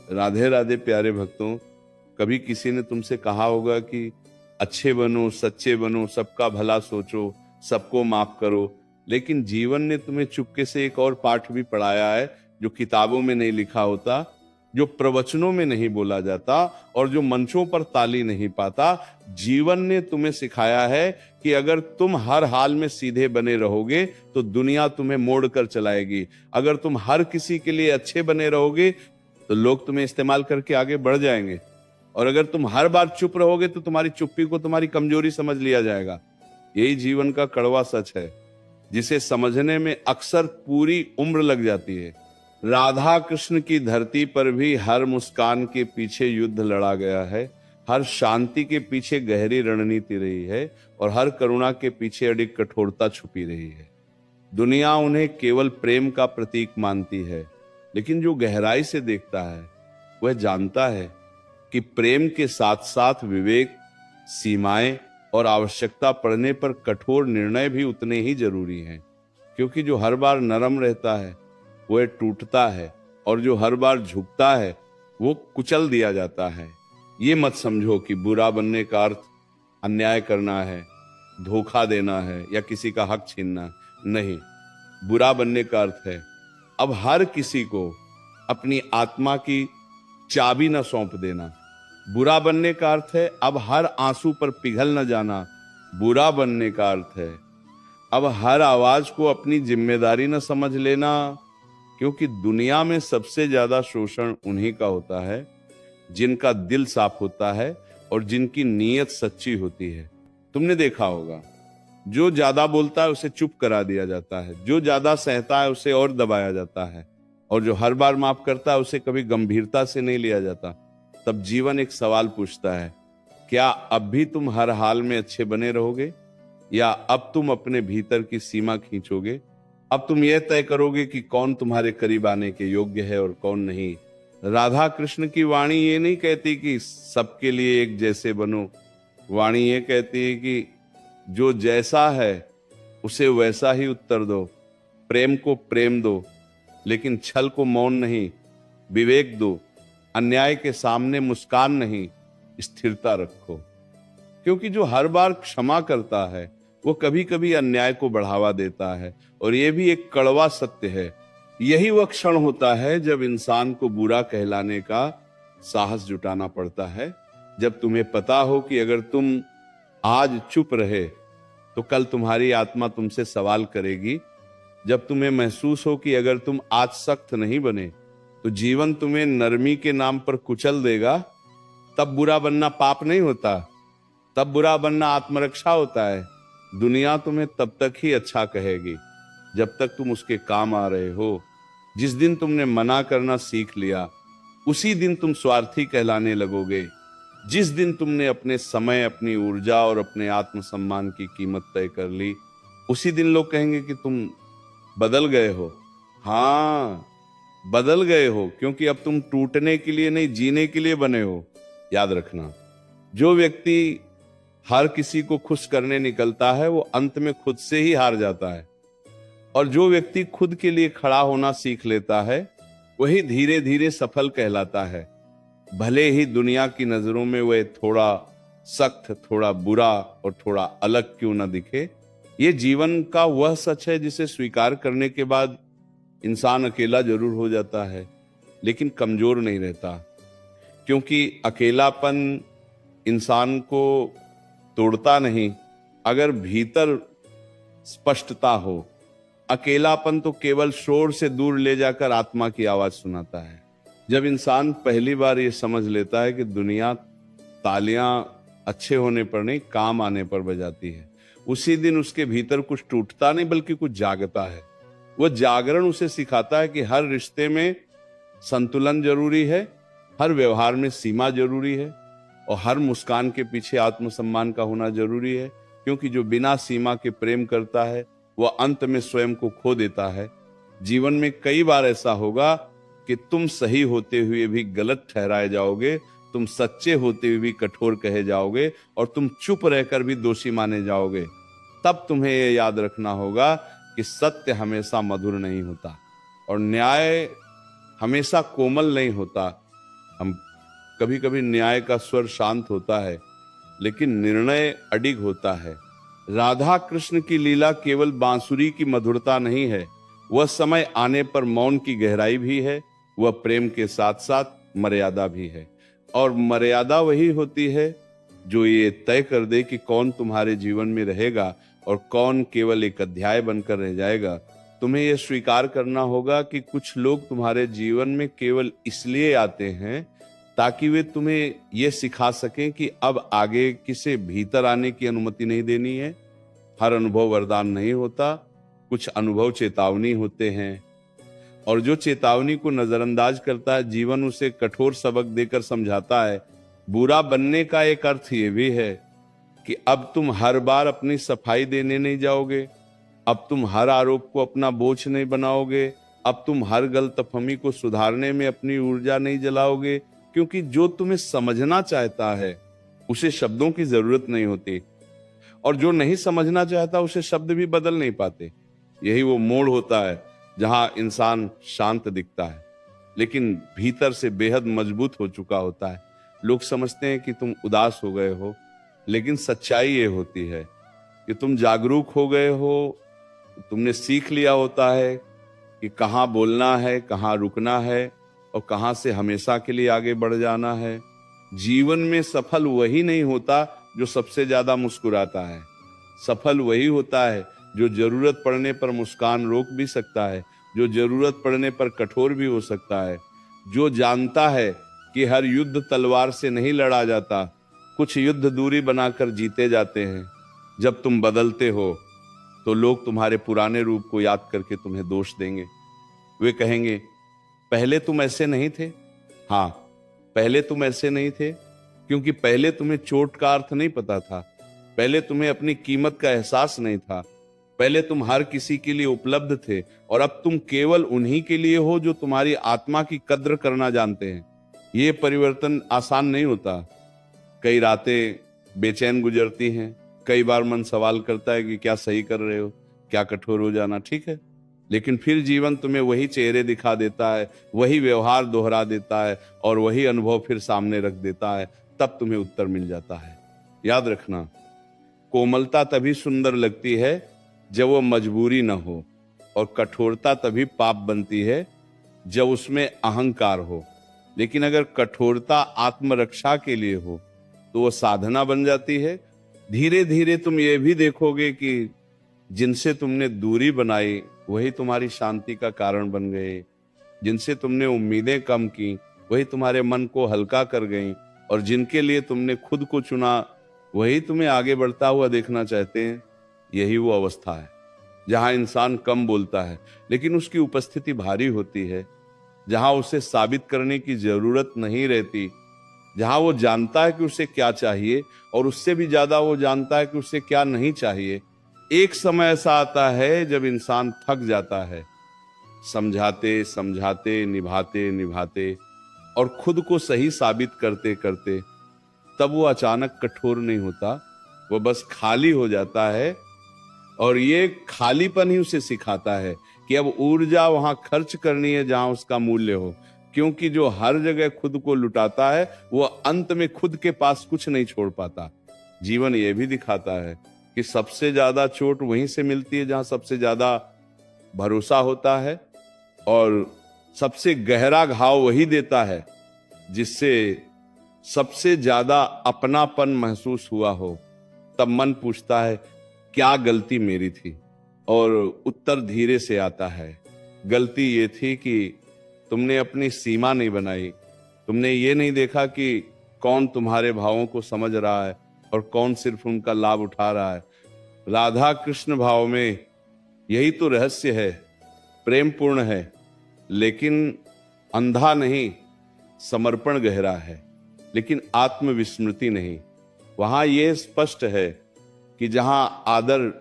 राधे राधे प्यारे भक्तों। कभी किसी ने तुमसे कहा होगा कि अच्छे बनो, सच्चे बनो, सबका भला सोचो, सबको माफ करो, लेकिन जीवन ने तुम्हें चुपके से एक और पाठ भी पढ़ाया है जो किताबों में नहीं लिखा होता, जो प्रवचनों में नहीं बोला जाता और जो मंचों पर ताली नहीं पाता। जीवन ने तुम्हें सिखाया है कि अगर तुम हर हाल में सीधे बने रहोगे तो दुनिया तुम्हें मोड़ कर चलाएगी। अगर तुम हर किसी के लिए अच्छे बने रहोगे तो लोग तुम्हें इस्तेमाल करके आगे बढ़ जाएंगे, और अगर तुम हर बार चुप रहोगे तो तुम्हारी चुप्पी को तुम्हारी कमजोरी समझ लिया जाएगा। यही जीवन का कड़वा सच है, जिसे समझने में अक्सर पूरी उम्र लग जाती है। राधा कृष्ण की धरती पर भी हर मुस्कान के पीछे युद्ध लड़ा गया है, हर शांति के पीछे गहरी रणनीति रही है और हर करुणा के पीछे अडिग कठोरता छुपी रही है। दुनिया उन्हें केवल प्रेम का प्रतीक मानती है, लेकिन जो गहराई से देखता है वह जानता है कि प्रेम के साथ साथ विवेक, सीमाएं और आवश्यकता पड़ने पर कठोर निर्णय भी उतने ही जरूरी हैं। क्योंकि जो हर बार नरम रहता है वह टूटता है, और जो हर बार झुकता है वो कुचल दिया जाता है। ये मत समझो कि बुरा बनने का अर्थ अन्याय करना है, धोखा देना है या किसी का हक छीनना। नहीं, बुरा बनने का अर्थ है अब हर किसी को अपनी आत्मा की चाबी न सौंप देना। बुरा बनने का अर्थ है अब हर आंसू पर पिघल न जाना। बुरा बनने का अर्थ है अब हर आवाज को अपनी जिम्मेदारी न समझ लेना। क्योंकि दुनिया में सबसे ज्यादा शोषण उन्हीं का होता है जिनका दिल साफ होता है और जिनकी नीयत सच्ची होती है। तुमने देखा होगा, जो ज्यादा बोलता है उसे चुप करा दिया जाता है, जो ज्यादा सहता है उसे और दबाया जाता है, और जो हर बार माफ करता है उसे कभी गंभीरता से नहीं लिया जाता। तब जीवन एक सवाल पूछता है, क्या अब भी तुम हर हाल में अच्छे बने रहोगे, या अब तुम अपने भीतर की सीमा खींचोगे? अब तुम यह तय करोगे कि कौन तुम्हारे करीब आने के योग्य है और कौन नहीं। राधा कृष्ण की वाणी ये नहीं कहती कि सबके लिए एक जैसे बनो। वाणी ये कहती है कि जो जैसा है उसे वैसा ही उत्तर दो। प्रेम को प्रेम दो, लेकिन छल को मौन नहीं। विवेक दो, अन्याय के सामने मुस्कान नहीं, स्थिरता रखो। क्योंकि जो हर बार क्षमा करता है वो कभी कभी अन्याय को बढ़ावा देता है, और यह भी एक कड़वा सत्य है। यही वह क्षण होता है जब इंसान को बुरा कहलाने का साहस जुटाना पड़ता है, जब तुम्हें पता हो कि अगर तुम आज चुप रहे तो कल तुम्हारी आत्मा तुमसे सवाल करेगी, जब तुम्हें महसूस हो कि अगर तुम आज सख्त नहीं बने तो जीवन तुम्हें नरमी के नाम पर कुचल देगा। तब बुरा बनना पाप नहीं होता, तब बुरा बनना आत्मरक्षा होता है। दुनिया तुम्हें तब तक ही अच्छा कहेगी जब तक तुम उसके काम आ रहे हो। जिस दिन तुमने मना करना सीख लिया उसी दिन तुम स्वार्थी कहलाने लगोगे। जिस दिन तुमने अपने समय, अपनी ऊर्जा और अपने आत्मसम्मान की कीमत तय कर ली, उसी दिन लोग कहेंगे कि तुम बदल गए हो। हाँ, बदल गए हो, क्योंकि अब तुम टूटने के लिए नहीं, जीने के लिए बने हो। याद रखना, जो व्यक्ति हर किसी को खुश करने निकलता है वो अंत में खुद से ही हार जाता है, और जो व्यक्ति खुद के लिए खड़ा होना सीख लेता है वही धीरे धीरे सफल कहलाता है। भले ही दुनिया की नजरों में वह थोड़ा सख्त, थोड़ा बुरा और थोड़ा अलग क्यों ना दिखे। ये जीवन का वह सच है जिसे स्वीकार करने के बाद इंसान अकेला जरूर हो जाता है, लेकिन कमजोर नहीं रहता। क्योंकि अकेलापन इंसान को तोड़ता नहीं, अगर भीतर स्पष्टता हो। अकेलापन तो केवल शोर से दूर ले जाकर आत्मा की आवाज सुनाता है। जब इंसान पहली बार ये समझ लेता है कि दुनिया तालियां अच्छे होने पर नहीं, काम आने पर बजाती है, उसी दिन उसके भीतर कुछ टूटता नहीं बल्कि कुछ जागता है। वह जागरण उसे सिखाता है कि हर रिश्ते में संतुलन जरूरी है, हर व्यवहार में सीमा जरूरी है, और हर मुस्कान के पीछे आत्मसम्मान का होना जरूरी है। क्योंकि जो बिना सीमा के प्रेम करता है वह अंत में स्वयं को खो देता है। जीवन में कई बार ऐसा होगा कि तुम सही होते हुए भी गलत ठहराए जाओगे, तुम सच्चे होते हुए भी कठोर कहे जाओगे, और तुम चुप रहकर भी दोषी माने जाओगे। तब तुम्हें यह याद रखना होगा कि सत्य हमेशा मधुर नहीं होता और न्याय हमेशा कोमल नहीं होता। हम कभी कभी न्याय का स्वर शांत होता है, लेकिन निर्णय अडिग होता है। राधा कृष्ण की लीला केवल बांसुरी की मधुरता नहीं है, वह समय आने पर मौन की गहराई भी है, वह प्रेम के साथ साथ मर्यादा भी है। और मर्यादा वही होती है जो ये तय कर दे कि कौन तुम्हारे जीवन में रहेगा और कौन केवल एक अध्याय बनकर रह जाएगा। तुम्हें यह स्वीकार करना होगा कि कुछ लोग तुम्हारे जीवन में केवल इसलिए आते हैं ताकि वे तुम्हें यह सिखा सकें कि अब आगे किसे भीतर आने की अनुमति नहीं देनी है। हर अनुभव वरदान नहीं होता, कुछ अनुभव चेतावनी होते हैं, और जो चेतावनी को नजरअंदाज करता है जीवन उसे कठोर सबक देकर समझाता है। बुरा बनने का एक अर्थ ये भी है कि अब तुम हर बार अपनी सफाई देने नहीं जाओगे, अब तुम हर आरोप को अपना बोझ नहीं बनाओगे, अब तुम हर गलतफहमी को सुधारने में अपनी ऊर्जा नहीं जलाओगे, क्योंकि जो तुम्हें समझना चाहता है उसे शब्दों की जरूरत नहीं होती, और जो नहीं समझना चाहता उसे शब्द भी बदल नहीं पाते। यही वो मोड़ होता है जहां इंसान शांत दिखता है लेकिन भीतर से बेहद मजबूत हो चुका होता है। लोग समझते हैं कि तुम उदास हो गए हो, लेकिन सच्चाई ये होती है कि तुम जागरूक हो गए हो, तुमने सीख लिया होता है कि कहाँ बोलना है, कहाँ रुकना है और कहाँ से हमेशा के लिए आगे बढ़ जाना है। जीवन में सफल वही नहीं होता जो सबसे ज्यादा मुस्कुराता है, सफल वही होता है जो जरूरत पड़ने पर मुस्कान रोक भी सकता है, जो जरूरत पड़ने पर कठोर भी हो सकता है, जो जानता है कि हर युद्ध तलवार से नहीं लड़ा जाता, कुछ युद्ध दूरी बनाकर जीते जाते हैं। जब तुम बदलते हो तो लोग तुम्हारे पुराने रूप को याद करके तुम्हें दोष देंगे। वे कहेंगे पहले तुम ऐसे नहीं थे। हाँ, पहले तुम ऐसे नहीं थे क्योंकि पहले तुम्हें चोट का अर्थ नहीं पता था, पहले तुम्हें अपनी कीमत का एहसास नहीं था, पहले तुम हर किसी के लिए उपलब्ध थे और अब तुम केवल उन्हीं के लिए हो जो तुम्हारी आत्मा की कद्र करना जानते हैं। ये परिवर्तन आसान नहीं होता। कई रातें बेचैन गुजरती हैं, कई बार मन सवाल करता है कि क्या सही कर रहे हो, क्या कठोर हो जाना ठीक है, लेकिन फिर जीवन तुम्हें वही चेहरे दिखा देता है, वही व्यवहार दोहरा देता है और वही अनुभव फिर सामने रख देता है। तब तुम्हें उत्तर मिल जाता है। याद रखना, कोमलता तभी सुंदर लगती है जब वो मजबूरी न हो, और कठोरता तभी पाप बनती है जब उसमें अहंकार हो। लेकिन अगर कठोरता आत्मरक्षा के लिए हो तो वो साधना बन जाती है। धीरे धीरे तुम ये भी देखोगे कि जिनसे तुमने दूरी बनाई वही तुम्हारी शांति का कारण बन गए, जिनसे तुमने उम्मीदें कम की वही तुम्हारे मन को हल्का कर गई, और जिनके लिए तुमने खुद को चुना वही तुम्हें आगे बढ़ता हुआ देखना चाहते हैं। यही वो अवस्था है जहां इंसान कम बोलता है लेकिन उसकी उपस्थिति भारी होती है, जहां उसे साबित करने की जरूरत नहीं रहती, जहां वो जानता है कि उसे क्या चाहिए और उससे भी ज्यादा वो जानता है कि उसे क्या नहीं चाहिए। एक समय ऐसा आता है जब इंसान थक जाता है, समझाते समझाते, निभाते निभाते और खुद को सही साबित करते करते। तब वो अचानक कठोर नहीं होता, वो बस खाली हो जाता है, और ये खालीपन ही उसे सिखाता है कि अब ऊर्जा वहां खर्च करनी है जहां उसका मूल्य हो, क्योंकि जो हर जगह खुद को लुटाता है वो अंत में खुद के पास कुछ नहीं छोड़ पाता। जीवन ये भी दिखाता है कि सबसे ज्यादा चोट वहीं से मिलती है जहां सबसे ज्यादा भरोसा होता है, और सबसे गहरा घाव वही देता है जिससे सबसे ज्यादा अपनापन महसूस हुआ हो। तब मन पूछता है क्या गलती मेरी थी, और उत्तर धीरे से आता है, गलती ये थी कि तुमने अपनी सीमा नहीं बनाई, तुमने ये नहीं देखा कि कौन तुम्हारे भावों को समझ रहा है और कौन सिर्फ उनका लाभ उठा रहा है। राधा कृष्ण भाव में यही तो रहस्य है। प्रेम पूर्ण है लेकिन अंधा नहीं, समर्पण गहरा है लेकिन आत्मविस्मृति नहीं। वहां यह स्पष्ट है कि जहां आदर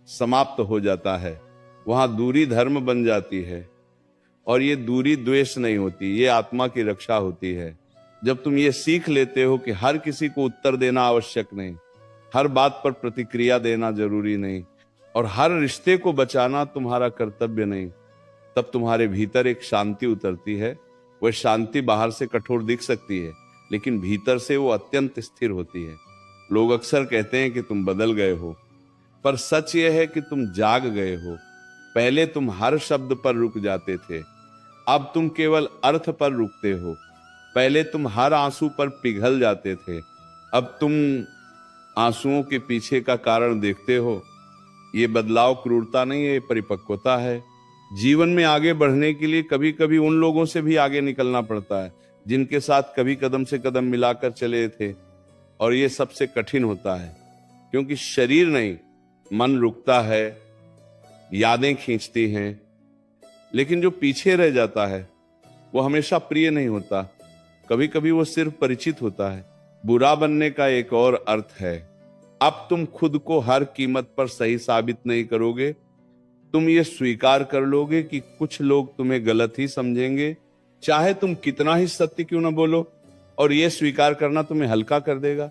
समाप्त हो जाता है वहां दूरी धर्म बन जाती है, और ये दूरी द्वेष नहीं होती, ये आत्मा की रक्षा होती है। जब तुम ये सीख लेते हो कि हर किसी को उत्तर देना आवश्यक नहीं, हर बात पर प्रतिक्रिया देना जरूरी नहीं, और हर रिश्ते को बचाना तुम्हारा कर्तव्य नहीं, तब तुम्हारे भीतर एक शांति उतरती है वह शांति बाहर से कठोर दिख सकती है, लेकिन भीतर से वो अत्यंत स्थिर होती है। लोग अक्सर कहते हैं कि तुम बदल गए हो, पर सच यह है कि तुम जाग गए हो। पहले तुम हर शब्द पर रुक जाते थे, अब तुम केवल अर्थ पर रुकते हो। पहले तुम हर आंसू पर पिघल जाते थे, अब तुम आंसुओं के पीछे का कारण देखते हो। ये बदलाव क्रूरता नहीं है, ये परिपक्वता है। जीवन में आगे बढ़ने के लिए कभी कभी उन लोगों से भी आगे निकलना पड़ता है जिनके साथ कभी कदम से कदम मिलाकर चले थे, और ये सबसे कठिन होता है, क्योंकि शरीर नहीं, मन रुकता है, यादें खींचती हैं, लेकिन जो पीछे रह जाता है वो हमेशा प्रिय नहीं होता। कभी कभी वो सिर्फ परिचित होता है। बुरा बनने का एक और अर्थ है, अब तुम खुद को हर कीमत पर सही साबित नहीं करोगे। तुम ये स्वीकार कर लोगे कि कुछ लोग तुम्हें गलत ही समझेंगे, चाहे तुम कितना ही सत्य क्यों ना बोलो, और ये स्वीकार करना तुम्हें हल्का कर देगा,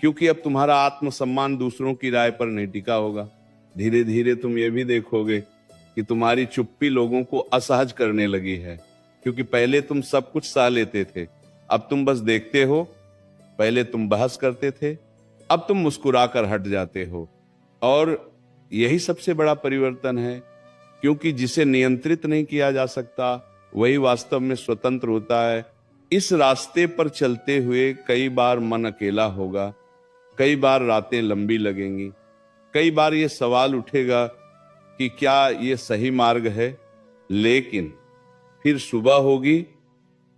क्योंकि अब तुम्हारा आत्मसम्मान दूसरों की राय पर नहीं टिका होगा। धीरे धीरे तुम ये भी देखोगे कि तुम्हारी चुप्पी लोगों को असहज करने लगी है, क्योंकि पहले तुम सब कुछ सह लेते थे, अब तुम बस देखते हो। पहले तुम बहस करते थे, अब तुम मुस्कुराकर हट जाते हो। और यही सबसे बड़ा परिवर्तन है, क्योंकि जिसे नियंत्रित नहीं किया जा सकता वही वास्तव में स्वतंत्र होता है। इस रास्ते पर चलते हुए कई बार मन अकेला होगा, कई बार रातें लंबी लगेंगी, कई बार ये सवाल उठेगा कि क्या ये सही मार्ग है। लेकिन फिर सुबह होगी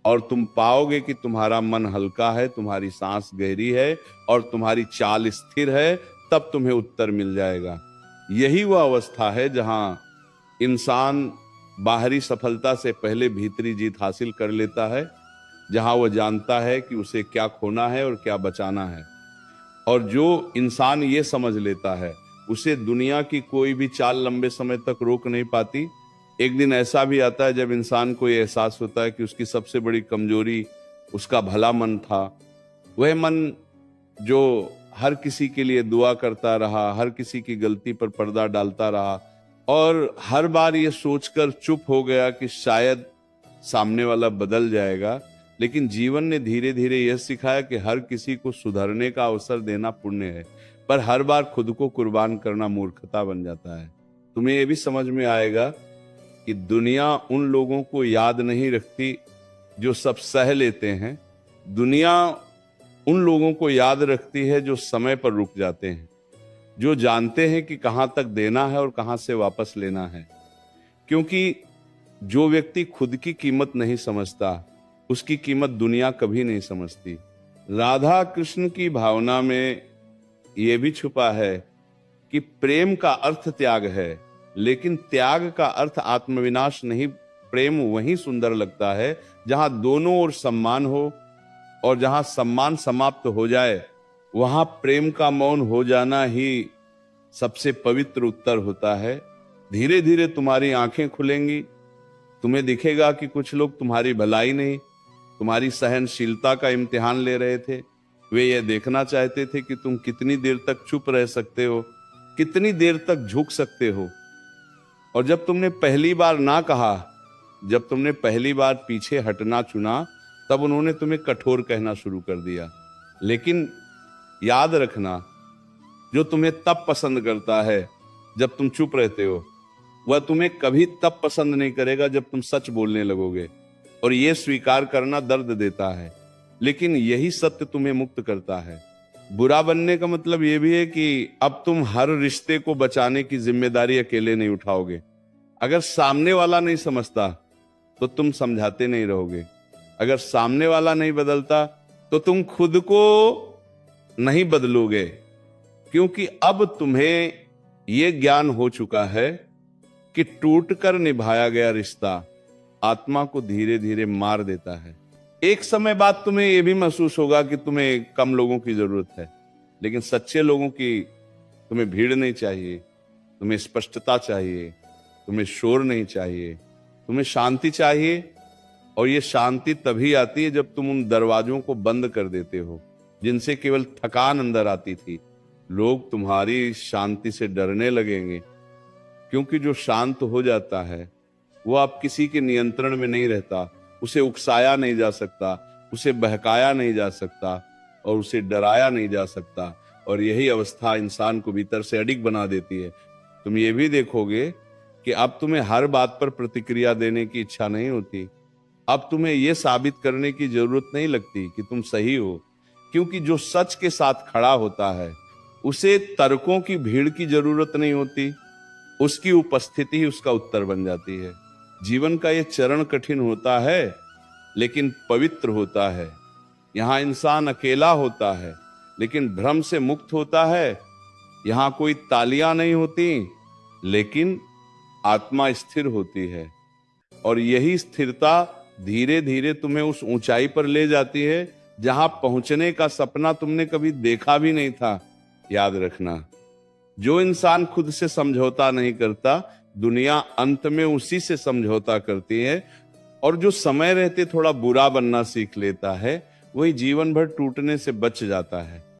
और तुम पाओगे कि तुम्हारा मन हल्का है, तुम्हारी सांस गहरी है और तुम्हारी चाल स्थिर है। तब तुम्हें उत्तर मिल जाएगा। यही वह अवस्था है जहां इंसान बाहरी सफलता से पहले भीतरी जीत हासिल कर लेता है, जहां वह जानता है कि उसे क्या खोना है और क्या बचाना है। और जो इंसान ये समझ लेता है, उसे दुनिया की कोई भी चाल लंबे समय तक रोक नहीं पाती। एक दिन ऐसा भी आता है जब इंसान को ये एहसास होता है कि उसकी सबसे बड़ी कमजोरी उसका भला मन था। वह मन जो हर किसी के लिए दुआ करता रहा, हर किसी की गलती पर पर्दा डालता रहा, और हर बार ये सोचकर चुप हो गया कि शायद सामने वाला बदल जाएगा। लेकिन जीवन ने धीरे धीरे यह सिखाया कि हर किसी को सुधरने का अवसर देना पुण्य है, पर हर बार खुद को कुर्बान करना मूर्खता बन जाता है। तुम्हें यह भी समझ में आएगा कि दुनिया उन लोगों को याद नहीं रखती जो सब सह लेते हैं, दुनिया उन लोगों को याद रखती है जो समय पर रुक जाते हैं, जो जानते हैं कि कहां तक देना है और कहां से वापस लेना है। क्योंकि जो व्यक्ति खुद की कीमत नहीं समझता, उसकी कीमत दुनिया कभी नहीं समझती। राधा कृष्ण की भावना में यह भी छुपा है कि प्रेम का अर्थ त्याग है, लेकिन त्याग का अर्थ आत्मविनाश नहीं। प्रेम वहीं सुंदर लगता है जहां दोनों ओर सम्मान हो, और जहां सम्मान समाप्त हो जाए वहां प्रेम का मौन हो जाना ही सबसे पवित्र उत्तर होता है। धीरे धीरे तुम्हारी आंखें खुलेंगी, तुम्हें दिखेगा कि कुछ लोग तुम्हारी भलाई नहीं, तुम्हारी सहनशीलता का इम्तिहान ले रहे थे। वे यह देखना चाहते थे कि तुम कितनी देर तक चुप रह सकते हो, कितनी देर तक झुक सकते हो। और जब तुमने पहली बार ना कहा, जब तुमने पहली बार पीछे हटना चुना, तब उन्होंने तुम्हें कठोर कहना शुरू कर दिया। लेकिन याद रखना, जो तुम्हें तब पसंद करता है जब तुम चुप रहते हो, वह तुम्हें कभी तब पसंद नहीं करेगा जब तुम सच बोलने लगोगे। और यह स्वीकार करना दर्द देता है, लेकिन यही सत्य तुम्हें मुक्त करता है। बुरा बनने का मतलब यह भी है कि अब तुम हर रिश्ते को बचाने की जिम्मेदारी अकेले नहीं उठाओगे। अगर सामने वाला नहीं समझता तो तुम समझाते नहीं रहोगे। अगर सामने वाला नहीं बदलता तो तुम खुद को नहीं बदलोगे, क्योंकि अब तुम्हें यह ज्ञान हो चुका है कि टूटकर निभाया गया रिश्ता आत्मा को धीरे धीरे मार देता है। एक समय बाद तुम्हें यह भी महसूस होगा कि तुम्हें कम लोगों की जरूरत है, लेकिन सच्चे लोगों की तुम्हें भीड़ नहीं चाहिए, तुम्हें स्पष्टता चाहिए, तुम्हें शोर नहीं चाहिए, तुम्हें शांति चाहिए। और ये शांति तभी आती है जब तुम उन दरवाजों को बंद कर देते हो जिनसे केवल थकान अंदर आती थी। लोग तुम्हारी शांति से डरने लगेंगे, क्योंकि जो शांत हो जाता है वो अब किसी के नियंत्रण में नहीं रहता, उसे उकसाया नहीं जा सकता, उसे बहकाया नहीं जा सकता और उसे डराया नहीं जा सकता। और यही अवस्था इंसान को भीतर से अडिग बना देती है। तुम ये भी देखोगे कि अब तुम्हें हर बात पर प्रतिक्रिया देने की इच्छा नहीं होती। अब तुम्हें यह साबित करने की जरूरत नहीं लगती कि तुम सही हो, क्योंकि जो सच के साथ खड़ा होता है उसे तर्कों की भीड़ की जरूरत नहीं होती, उसकी उपस्थिति ही उसका उत्तर बन जाती है। जीवन का यह चरण कठिन होता है लेकिन पवित्र होता है। यहां इंसान अकेला होता है लेकिन भ्रम से मुक्त होता है। यहां कोई तालियां नहीं होती लेकिन आत्मा स्थिर होती है। और यही स्थिरता धीरे धीरे तुम्हें उस ऊंचाई पर ले जाती है जहां पहुंचने का सपना तुमने कभी देखा भी नहीं था। याद रखना, जो इंसान खुद से समझौता नहीं करता, दुनिया अंत में उसी से समझौता करती है। और जो समय रहते थोड़ा बुरा बनना सीख लेता है, वही जीवन भर टूटने से बच जाता है।